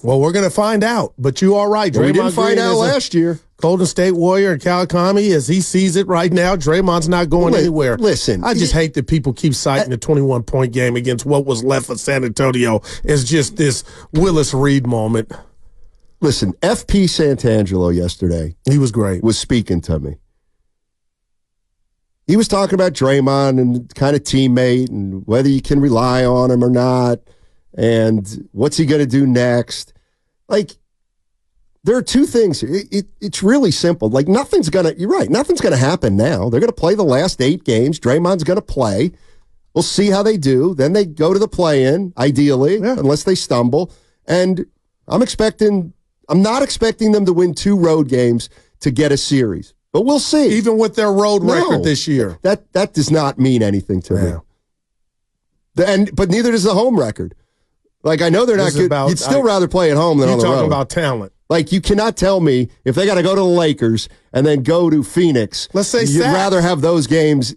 Well, we're going to find out, but you are right. Well, we didn't find out last year. Golden State Warrior and Kawakami, as he sees it right now, Draymond's not going anywhere. Listen. I just hate that people keep citing the 21-point game against what was left of San Antonio as just this Willis Reed moment. Listen, FP Santangelo yesterday. He was great. Was speaking to me. He was talking about Draymond and kind of teammate and whether you can rely on him or not and what's he going to do next. Like, there are two things. It's really simple. Like, you're right, nothing's going to happen now. They're going to play the last 8 games. Draymond's going to play. We'll see how they do. Then they go to the play-in, ideally, unless they stumble. And I'm not expecting them to win 2 road games to get a series. But we'll see. Even with their road record this year. That does not mean anything to me. But neither does the home record. Like, I know they're not good. You'd still rather play at home than on the road. You're talking about talent. Like, you cannot tell me if they got to go to the Lakers and then go to Phoenix. Let's say you'd rather have those games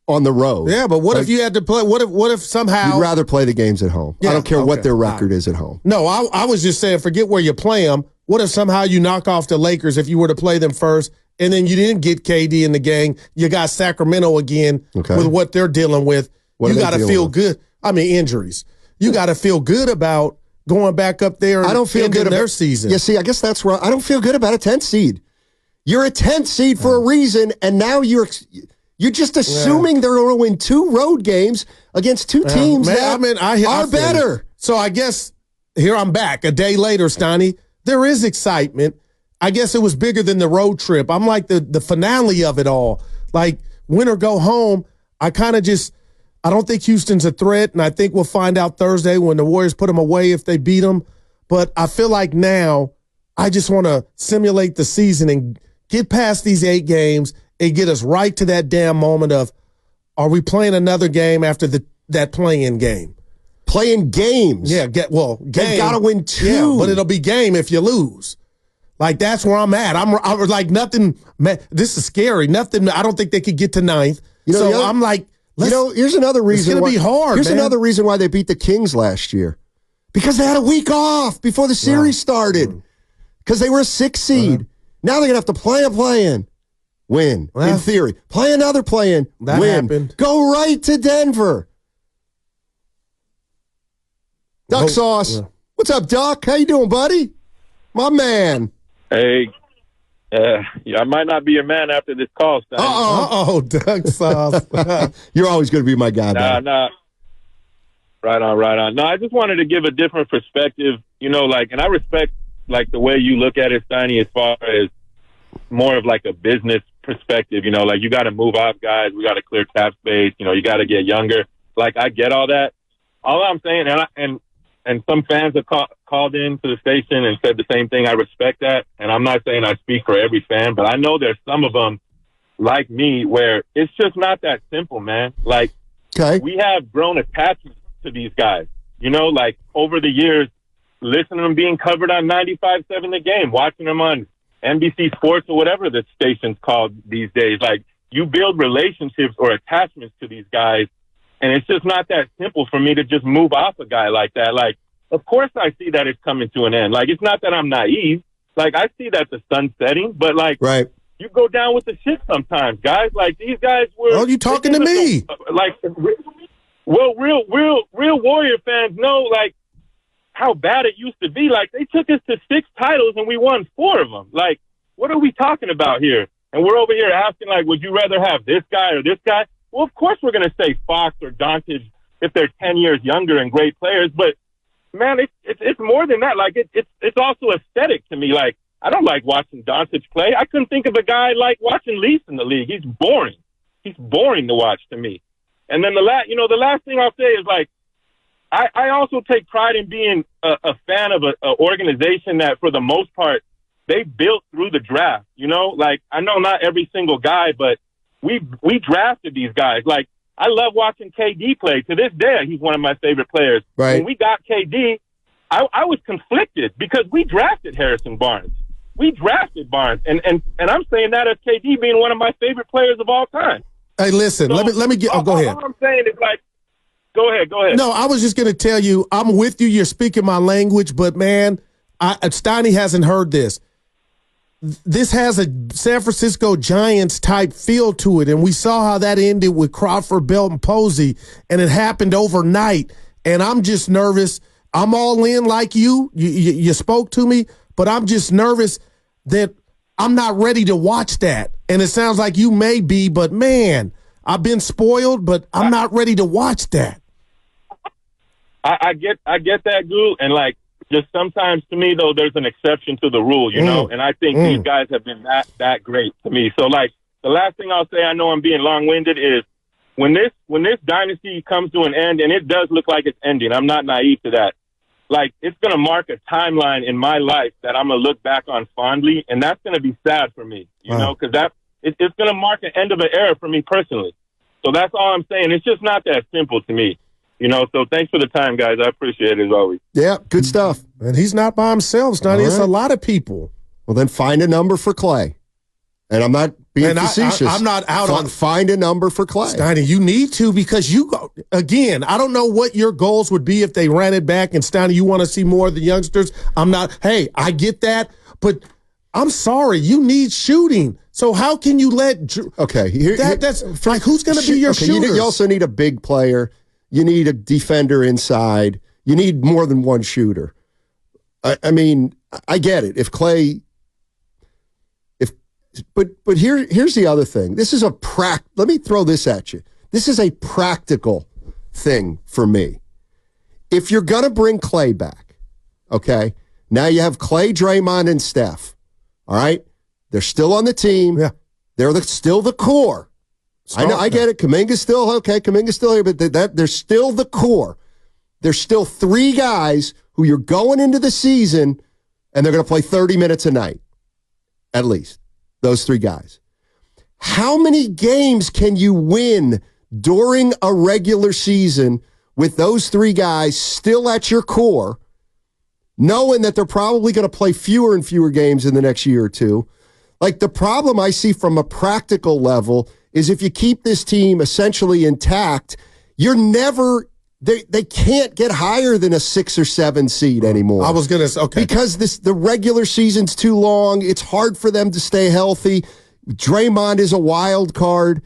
on the road. Yeah, but what if you had to play? What if somehow you'd rather play the games at home? I don't care what their record is at home. No, I was just saying, forget where you play them. What if somehow you knock off the Lakers if you were to play them first, and then you didn't get KD in the game? You got Sacramento again with what they're dealing with. You got to feel good. I mean, injuries. You got to feel good about going back up there. I don't feel good about their season. Yeah, see, I guess that's where I don't feel good about a 10th seed. You're a 10th seed for a reason, and now you're just assuming they're going to win 2 road games against 2 teams that are better. So I guess here I'm back a day later, Steiny. There is excitement. I guess it was bigger than the road trip. I'm like the finale of it all. Like, win or go home. I don't think Houston's a threat, and I think we'll find out Thursday when the Warriors put them away if they beat them. But I feel like now I just want to simulate the season and get past these 8 games and get us right to that damn moment of, are we playing another game after that play-in game? Playing games? Yeah, game. They've got to win 2. Yeah, but it'll be game if you lose. Like, that's where I'm at. I'm like, nothing, man, this is scary. Nothing, I don't think they could get to 9th. I'm like, here's another reason. It's going to be hard. Here's another reason why they beat the Kings last year. Because they had a week off before the series started. Because they were a 6 seed. Now they're going to have to play a play-in. Win. In theory. Play another play-in. Win. Happened. Go right to Denver. Duck Sauce. Yeah. What's up, Duck? How you doing, buddy? My man. Hey. I might not be your man after this call, Steiny. Uh-oh, Duck Sauce. You're always going to be my guy, Nah. Right on. No, I just wanted to give a different perspective, and I respect, the way you look at it, Steiny, as far as more of, a business perspective, you got to move off guys, we got to clear cap space, you got to get younger. I get all that. All I'm saying, and some fans have called in to the station and said the same thing. I respect that. And I'm not saying I speak for every fan, but I know there's some of them like me where it's just not that simple, man. We have grown attachments to these guys, over the years, listening to them being covered on 95.7 The Game, watching them on NBC Sports or whatever the station's called these days. You build relationships or attachments to these guys. And it's just not that simple for me to just move off a guy like that. Of course I see that it's coming to an end. It's not that I'm naive. I see that the sun's setting, but you go down with the shit sometimes, guys. These guys were. Oh, you talking to me? Well, real Warrior fans know how bad it used to be. They took us to 6 titles and we won 4 of them. What are we talking about here? And we're over here asking would you rather have this guy or this guy? Well, of course we're going to say Fox or Doncic if they're 10 years younger and great players. But, man, it's more than that. It's also aesthetic to me. I don't like watching Doncic play. I couldn't think of a guy watching Leafs in the league. He's boring. He's boring to watch to me. And then the last thing I'll say is, I also take pride in being a fan of an organization that, for the most part, they built through the draft. I know not every single guy, but we drafted these guys. I love watching KD play. To this day, he's one of my favorite players. Right. When we got KD, I was conflicted because we drafted Harrison Barnes. We drafted Barnes. And I'm saying that as KD being one of my favorite players of all time. Hey, listen, So, let me get. Oh, go ahead. All I'm saying is Go ahead. No, I was just going to tell you, I'm with you. You're speaking my language, but man, Steiny hasn't heard this. This has a San Francisco Giants type feel to it, and we saw how that ended with Crawford, Belt, and Posey, and it happened overnight. And I'm just nervous. I'm all in like you. You spoke to me, but I'm just nervous that I'm not ready to watch that. And it sounds like you may be, but man, I've been spoiled, but I'm not ready to watch that. I get that, Goo, and like just sometimes to me though, there's an exception to the rule, you know. And I think these guys have been that great to me. So like the last thing I'll say, I know I'm being long-winded, is when this dynasty comes to an end, and it does look like it's ending. I'm not naive to that. Like, it's going to mark a timeline in my life that I'm going to look back on fondly, and that's going to be sad for me, you know, because it's going to mark an end of an era for me personally. So that's all I'm saying. It's just not that simple to me, you know. So thanks for the time, guys. I appreciate it as always. Yeah, good stuff. And he's not by himself, Steiny. It's a lot of people. Well, then find a number for Clay. And I'm not being facetious. I'm not out on find a number for Clay. Steiny, you need to, because you go again. I don't know what your goals would be if they ran it back. And Steiny, you want to see more of the youngsters. I'm not. Hey, I get that, but I'm sorry. You need shooting. So how can you let? Okay, that's like, who's going to be your shooter? You also need a big player. You need a defender inside. You need more than one shooter. I mean, I get it. If Clay. But here's the other thing. This is let me throw this at you. This is a practical thing for me. If you're going to bring Clay back, okay, now you have Clay, Draymond, and Steph, all right? They're still on the team. Yeah. They're still the core. I get it. Kuminga's still here, but they're still the core. There's still three guys who you're going into the season, and they're going to play 30 minutes a night, at least. Those three guys. How many games can you win during a regular season with those three guys still at your core, knowing that they're probably going to play fewer and fewer games in the next year or two? Like, the problem I see from a practical level is if you keep this team essentially intact, you're never... They can't get higher than a 6 or 7 seed anymore. I was going to say, okay. Because the regular season's too long. It's hard for them to stay healthy. Draymond is a wild card.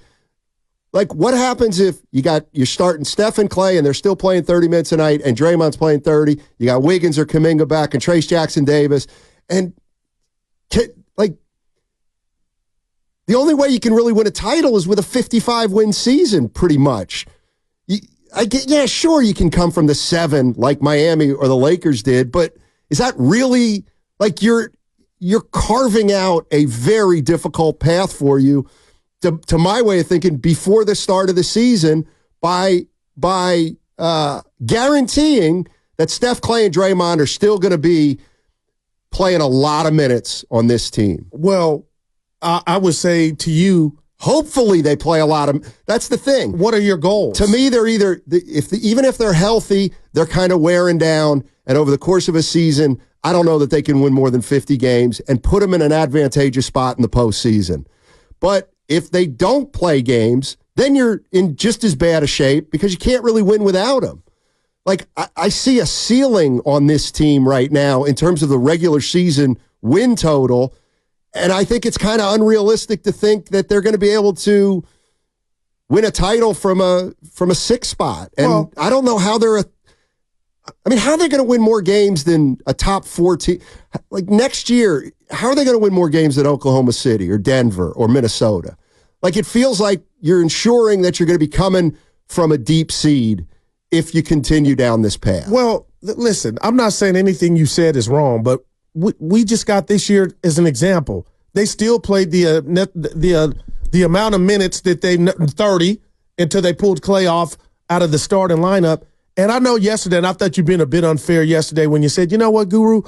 Like, what happens if you're starting Steph and Clay and they're still playing 30 minutes a night and Draymond's playing 30? You got Wiggins or Kuminga back and Trace Jackson-Davis. And, like, the only way you can really win a title is with a 55-win season, pretty much. Yeah, sure, you can come from the 7 like Miami or the Lakers did, but is that really, like, you're carving out a very difficult path for you, to my way of thinking, before the start of the season by guaranteeing that Steph, Clay, and Draymond are still going to be playing a lot of minutes on this team? Well, I would say to you, hopefully they play a lot of. That's the thing. What are your goals? To me, they're either even if they're healthy, they're kind of wearing down, and over the course of a season, I don't know that they can win more than 50 games and put them in an advantageous spot in the postseason. But if they don't play games, then you're in just as bad a shape because you can't really win without them. Like, I see a ceiling on this team right now in terms of the regular season win total. And I think it's kind of unrealistic to think that they're going to be able to win a title from a 6 spot. And I don't know how how are they going to win more games than a top 4 team? Like, next year, how are they going to win more games than Oklahoma City or Denver or Minnesota? Like, it feels like you're ensuring that you're going to be coming from a deep seed if you continue down this path. Well, listen, I'm not saying anything you said is wrong, but we just got this year as an example. They still played the amount of minutes that 30 until they pulled Clay off out of the starting lineup. And I know yesterday, and I thought you'd been a bit unfair yesterday when you said, you know what, Guru?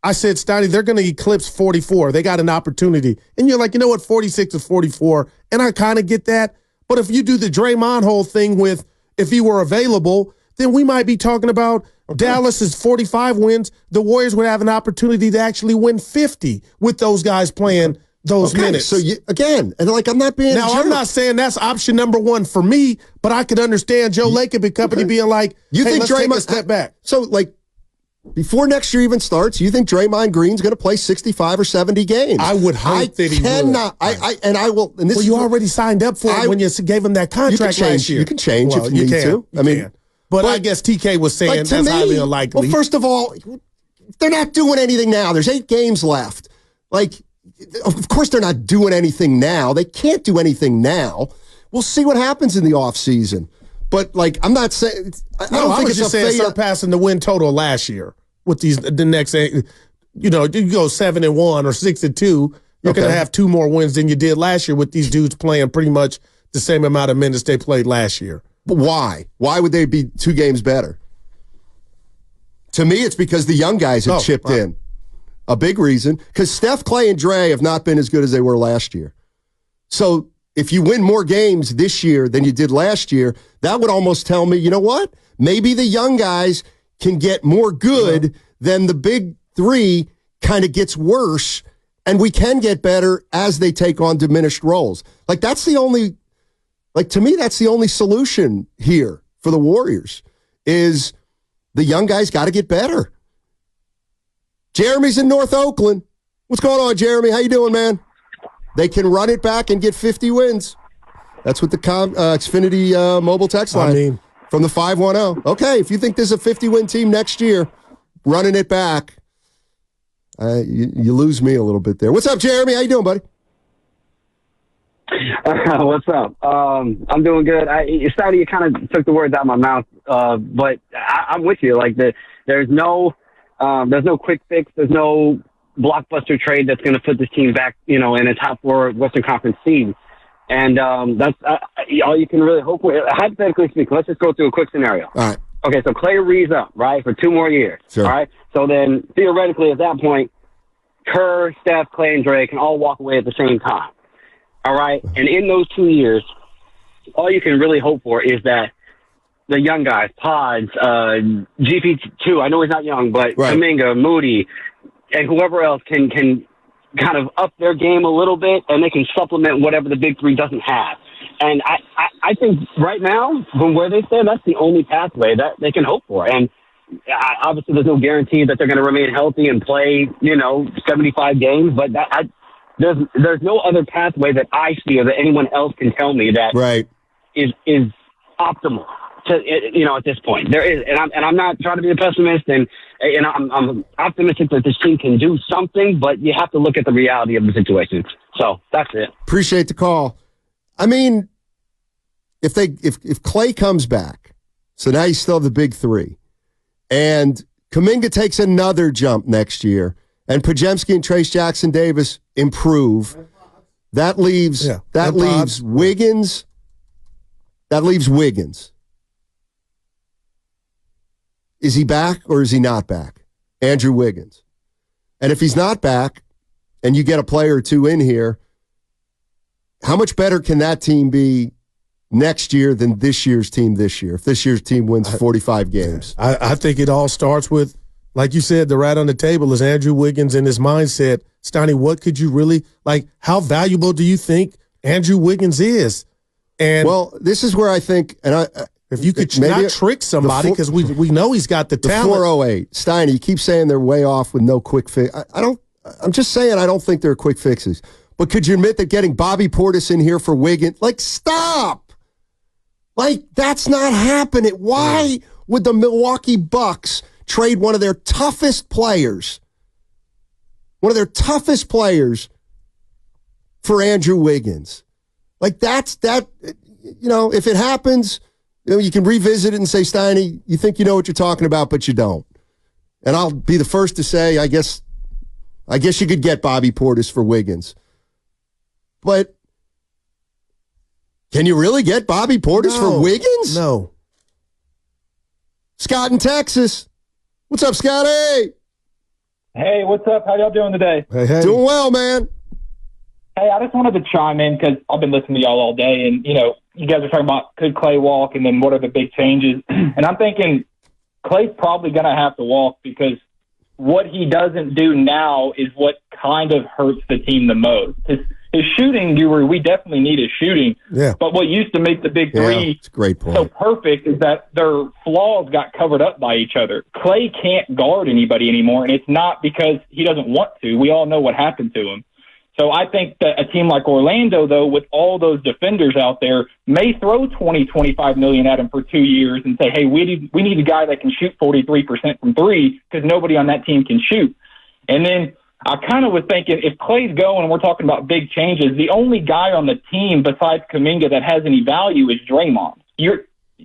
I said, Steiny, they're going to eclipse 44. They got an opportunity. And you're like, you know what, 46 is 44. And I kind of get that. But if you do the Draymond whole thing with, if he were available, then we might be talking about Dallas is 45 wins. The Warriors would have an opportunity to actually win 50 with those guys playing those minutes. So I'm not being now. I'm not saying that's option number one for me, but I could understand Joe Lacob and company being like, you hey, think let's Draymond take a step back. So like before next year even starts, you think Draymond Green's going to play 65 or 70 games? I would hope that he cannot. would. I will. And this you already signed up for it when you gave him that contract last year. You can change if you need to. I mean, but I guess TK was saying that's highly unlikely. Well, first of all, they're not doing anything now. There's 8 games left. Like, of course they're not doing anything now. They can't do anything now. We'll see what happens in the offseason. But, like, I'm not saying – I don't think it's just saying surpassing the win total last year with the next – you go 7-1 or 6-2. You're going to have 2 more wins than you did last year with these dudes playing pretty much the same amount of minutes they played last year. But why? Why would they be 2 games better? To me, it's because the young guys have chipped in. A big reason. Because Steph, Clay, and Dre have not been as good as they were last year. So if you win more games this year than you did last year, that would almost tell me, you know what? Maybe the young guys can get more good than the big 3 kind of gets worse, and we can get better as they take on diminished roles. Like, that's the only, like, to me, that's the only solution here for the Warriors is the young guys got to get better. Jeremy's in North Oakland. What's going on, Jeremy? How you doing, man? They can run it back and get 50 wins. That's what the Xfinity mobile text line from the 510. Okay, if you think there's a 50-win team next year, running it back, you lose me a little bit there. What's up, Jeremy? How you doing, buddy? What's up? I'm doing good. Steiny, you kind of took the words out of my mouth, but I'm with you. Like there's no quick fix. There's no blockbuster trade that's going to put this team back, in a top 4 Western Conference seed. And that's all you can really hope for. Hypothetically speaking, let's just go through a quick scenario. All right. Okay, so Clay reads up, right, for 2 more years. Sure. All right. So then theoretically at that point, Kerr, Steph, Clay, and Dre can all walk away at the same time. All right. And in those 2 years, all you can really hope for is that the young guys, Pods, GP2, I know he's not young, but Kuminga, Moody, and whoever else can kind of up their game a little bit, and they can supplement whatever the big 3 doesn't have. And I think right now, from where they stand, that's the only pathway that they can hope for. And obviously there's no guarantee that they're going to remain healthy and play, 75 games, but there's no other pathway that I see or that anyone else can tell me that is optimal to, at this point. There is, and I'm not trying to be a pessimist, and I'm optimistic that this team can do something, but you have to look at the reality of the situation. So that's it. Appreciate the call. I mean, if Clay comes back, so now you still have the big 3, and Kuminga takes another jump next year, and Podziemski and Trace Jackson Davis improve, that leaves Wiggins. That leaves Wiggins. Is he back or is he not back? Andrew Wiggins. And if he's not back and you get a player or 2 in here, how much better can that team be next year than this year's team this year, if this year's team wins 45 games? I think it all starts with, like you said, the rat on the table is Andrew Wiggins and his mindset. Steiny, what could you really, how valuable do you think Andrew Wiggins is? And well, this is where I think, if you could not trick somebody, because we know he's got the talent. 408. Steiny, you keep saying they're way off with no quick fix. I'm just saying I don't think they're quick fixes. But could you admit that getting Bobby Portis in here for Wiggins, stop! That's not happening. Why would the Milwaukee Bucks trade one of their toughest players for Andrew Wiggins? If it happens, you can revisit it and say, Steiny, you think you know what you're talking about, but you don't. And I'll be the first to say, I guess you could get Bobby Portis for Wiggins. But can you really get Bobby Portis for Wiggins? No. Scott in Texas. What's up, Scotty? Hey, what's up? How y'all doing today? Hey. Doing well, man. Hey, I just wanted to chime in because I've been listening to y'all all day, and, you guys are talking about could Clay walk and then what are the big changes. And I'm thinking Clay's probably going to have to walk because what he doesn't do now is what kind of hurts the team the most. His shooting, we definitely need his shooting. Yeah. But what used to make the big three it's a great point. so perfect is that their flaws got covered up by each other. Clay can't guard anybody anymore, and it's not because he doesn't want to. We all know what happened to him. So I think that a team like Orlando, though, with all those defenders out there, may throw $20-25 million at him for 2 years and say, hey, we need a guy that can shoot 43% from three because nobody on that team can shoot. And then I kind of was thinking if Clay's going and we're talking about big changes, the only guy on the team besides Kuminga that has any value is Draymond.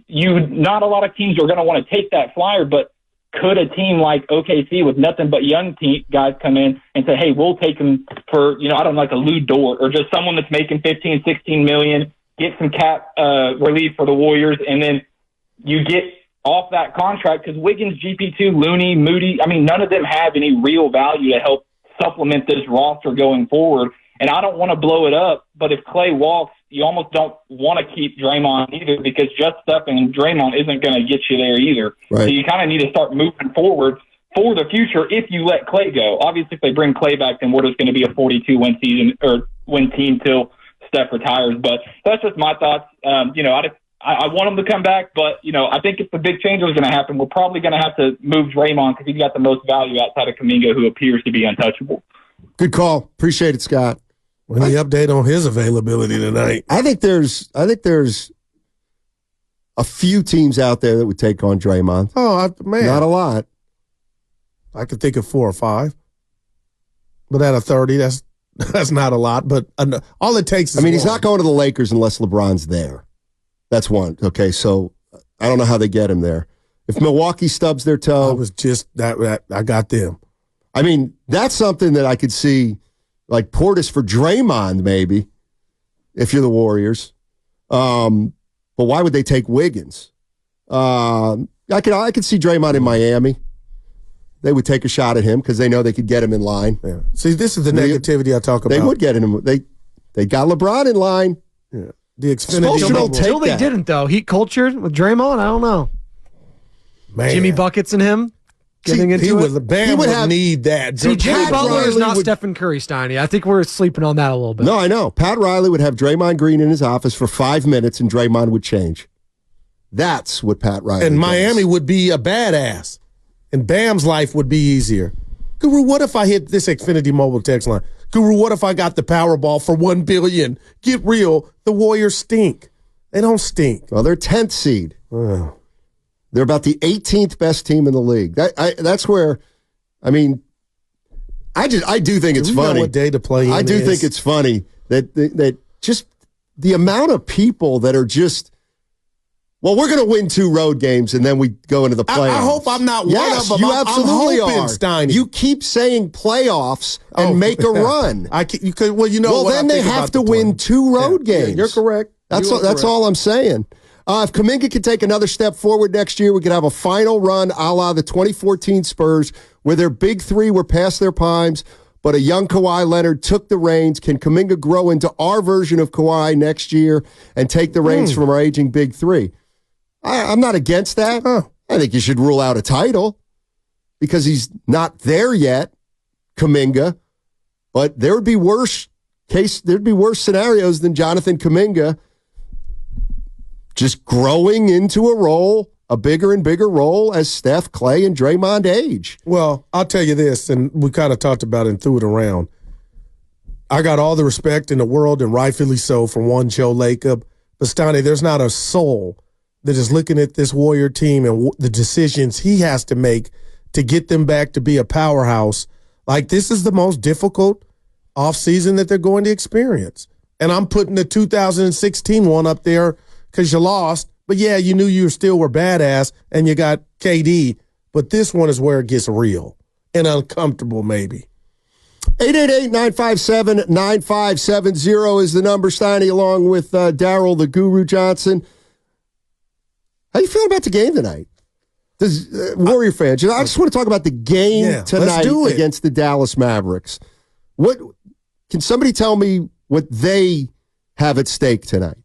Not a lot of teams are going to want to take that flyer, but could a team like OKC with nothing but young guys come in and say, hey, we'll take him for, I don't know, like a Lou Dort or just someone that's making $15-16 million, get some cap relief for the Warriors, and then you get off that contract because Wiggins, GP2, Looney, Moody, none of them have any real value to help supplement this roster going forward. And I don't want to blow it up, but if Clay walks, you almost don't want to keep Draymond either because just stepping Draymond isn't going to get you there either. Right. So you kind of need to start moving forward for the future if you let Clay go. Obviously, if they bring Clay back, then we're just going to be a 42-win season or win team till Steph retires. But that's just my thoughts. I want him to come back, but, I think if the big change is going to happen, we're probably going to have to move Draymond because he's got the most value outside of Kuminga, who appears to be untouchable. Good call. Appreciate it, Scott. Any update on his availability tonight? I think there's a few teams out there that would take on Draymond. Oh, man. Not a lot. I could think of 4 or 5. But out of 30, that's not a lot. But all it takes is he's not going to the Lakers unless LeBron's there. That's one. Okay, so I don't know how they get him there. If Milwaukee stubs their toe. I was just that I got them. That's something that I could see, like Portis for Draymond, maybe, if you're the Warriors. But why would they take Wiggins? I could see Draymond in Miami. They would take a shot at him because they know they could get him in line. Yeah. See, this is the negativity I talk about. They would get him. They got LeBron in line. Yeah. The Xfinity Until they didn't, though. Heat culture with Draymond, I don't know. Man. Jimmy Buckets and him getting into it. Bam would need that. See, Jimmy Butler is not would, Stephen Curry, Steiny. I think we're sleeping on that a little bit. No, I know. Pat Riley would have Draymond Green in his office for 5 minutes, and Draymond would change. That's what Pat Riley And does. Miami would be a badass. And Bam's life would be easier. Guru, what if I hit this Xfinity mobile text line? Guru, what if I got the Powerball for $1 billion? Get real. The Warriors stink. They don't stink. Well, they're 10th seed. Oh. They're about the 18th best team in the league. That's where, I do think it's funny. Know what day to play in I do think it's funny that just the amount of people that are just, well, we're going to win 2 road games and then we go into the playoffs. I hope I'm not one of them. You absolutely I'm hoping, are. Steiny. You keep saying playoffs and make a run. Well, then they have to win 2 road games. Yeah, you're correct. That's all I'm saying. If Kuminga could take another step forward next year, we could have a final run a la the 2014 Spurs where their big 3 were past their primes, but a young Kawhi Leonard took the reins. Can Kuminga grow into our version of Kawhi next year and take the reins from our aging big 3? I'm not against that. I think you should rule out a title because he's not there yet, Kuminga. But there'd be worse scenarios than Jonathan Kuminga just growing into a role, a bigger and bigger role as Steph, Clay, and Draymond age. Well, I'll tell you this, and we kind of talked about it and threw it around. I got all the respect in the world, and rightfully so, from one Joe Lacob. But, Steiny, there's not a soul that is looking at this Warrior team and the decisions he has to make to get them back to be a powerhouse. Like, this is the most difficult offseason that they're going to experience. And I'm putting the 2016 one up there because you lost. But, yeah, you knew you still were badass and you got KD. But this one is where it gets real and uncomfortable maybe. 888-957-9570 is the number, Steiny, along with Daryl the Guru Johnson. How you feeling about the game tonight? Warrior fans, I just want to talk about the game tonight against the Dallas Mavericks. What can somebody tell me what they have at stake tonight?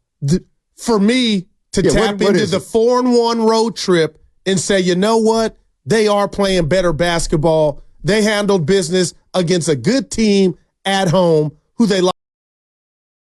For me to tap into the 4-1 road trip and say, you know what? They are playing better basketball they handled business against a good team at home who they lost.